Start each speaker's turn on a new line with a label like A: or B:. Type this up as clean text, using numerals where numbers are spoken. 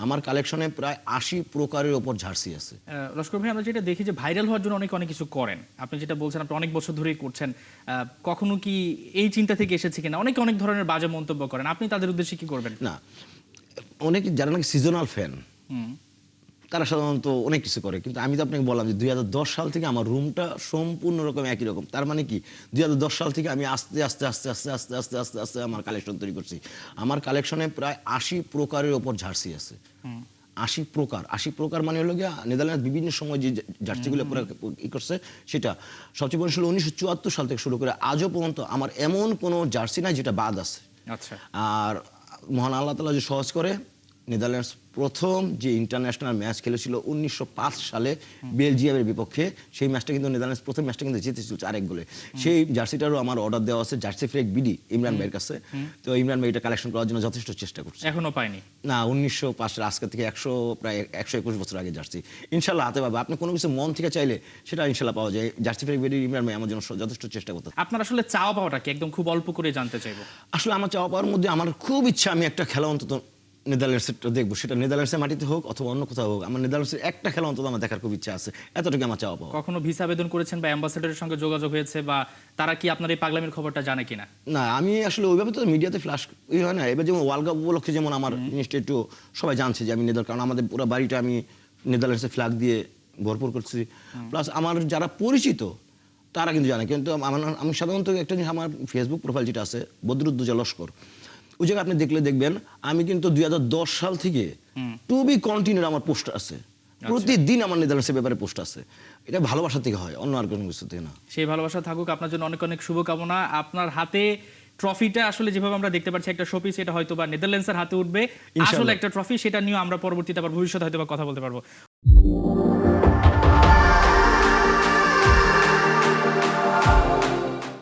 A: আমার কালেকশনে প্রায় ৮০ প্রকারের ওপর জার্সি আছে।
B: লস্কর ভাই, আমরা যেটা দেখি যে ভাইরাল হওয়ার জন্য অনেক কিছু করেন। আপনি যেটা বলছেন আপনি অনেক বছর ধরেই করছেন। কখনো কি এই চিন্তা থেকে এসেছে কিনা? অনেক ধরনের বাজে মন্তব্য করেন, আপনি তাদের উদ্দেশ্যে কি করবেন?
A: না, অনেকে যারা নাকি সিজনাল ফ্যান
B: হুম।
A: তারা সাধারণত অনেক কিছু করে, কিন্তু আমি তো আপনাকে বললাম যে ২০১০ সাল থেকে আমার রুমটা সম্পূর্ণ রকম একই রকম। তার মানে কি ২০১০ সাল থেকে আমি আস্তে আস্তে আস্তে আস্তে আস্তে আস্তে আস্তে আস্তে আমার কালেকশন তৈরি করছি। আমার কালেকশনে প্রায় ৮০ প্রকারের ওপর জার্সি আছে। ৮০ প্রকার মানে হলো গিয়া নেদারল্যান্ড বিভিন্ন সময় যে জার্সিগুলো পুরো ই করছে সেটা সবচেয়ে বড় ছিল ১৯৭৪ সাল থেকে শুরু করে আজও পর্যন্ত আমার এমন কোনো জার্সি নাই যেটা বাদ আছে।
B: আচ্ছা।
A: আর মহান আল্লাহ তাআলা যে সহজ করে, নেদারল্যান্ডস প্রথম যে ইন্টারন্যাশনাল ম্যাচ খেলেছিল ১৯০৫ সালে বেলজিয়ামের বিপক্ষে, সেই ম্যাচটা কিন্তু নেদারল্যান্ডস প্রথম ম্যাচটা কিন্তু জিতেছিল ৪-১ গোলে। সেই জার্সিটারও আমার অর্ডার দেওয়া আছে জার্সি ফ্রেক বিডি ইমরান ভাইয়ের কাছে। তো ইমরান ভাই এটা কালেকশন করার জন্য যথেষ্ট চেষ্টা করছে।
B: এখনো পাইনি।
A: না, ১৯০৫ সালে, আজকে থেকে প্রায় ১২১ বছর আগে জার্সি ইনশাল্লাহ হাতে পাবে। আপনি কোনো কিছু মন থেকে চাইলে সেটা ইনশাল্লাহ পাওয়া যায়। জার্সি ফ্রেক বিডি ইমরান ভাই আমার জন্য যথেষ্ট চেষ্টা করতে।
B: আপনার আসলে চাওয়া পাওয়াটা কি, একদম খুব অল্প করে জানতে চাইবো।
A: আসলে আমার চাওয়া পাওয়ার মধ্যে আমার খুব ইচ্ছা আমি একটা খেলা অন্তত নেদারল্যান্ডসের দেখবো, সেটা নেদারল্যান্ডসের মাটিতে হোক অথবা অন্য কোথাও হোক। আমার নেদারল্যান্ডসের একটা খেলা অন্তত আমার দেখার খুব ইচ্ছা আছে, এতটুকু আমার চাওয়া পাওয়া।
B: কখনো ভিসা আবেদন করেছেন বা অ্যাম্বাসেডরের সঙ্গে যোগাযোগ হয়েছে, বা তারা কি আপনার এই পাগলামির খবরটা জানে কিনা?
A: না, আমি আসলে ওইভাবে তো মিডিয়াতে ফ্ল্যাশ হয় না। এবার যেমন ওয়ার্ল্ড কাপ উপলক্ষে যেমন আমার জিনিসটা একটু সবাই জানছে যে আমি কারণ আমাদের পুরো বাড়িটা আমি নেদারল্যান্ডসের ফ্ল্যাগ দিয়ে ভরপুর করছি। প্লাস আমার যারা পরিচিত তারা কিন্তু জানে। কিন্তু আমি সাধারণত একটা জিনিস, আমার ফেসবুক প্রোফাইল যেটা আছে বদরুদ্দোজা লস্কর, ওই জায়গায় আপনি দেখবেন আমি কিন্তু ২০১০ সাল থেকে টু বি কন্টিনিউ আমার পোস্ট আছে। প্রতিদিন আমার নেদারল্যান্ডসের ব্যাপারে পোস্ট আছে। এটা ভালোবাসা থেকে হয়, অন্য আর কোনো কিছু থেকে না।
B: সেই ভালোবাসা থাকুক। আপনার জন্য অনেক শুভকামনা। আপনার হাতে ট্রফিটা আসলে যেভাবে আমরা দেখতে পাচ্ছি একটা শোপিস, এটা হয়তো বা নেদারল্যান্ডসের হাতে উঠবে আসলে একটা ট্রফি, সেটা নিয়ে আমরা পরবর্তীতে আবার ভবিষ্যতে হয়তো বা কথা বলতে পারবো।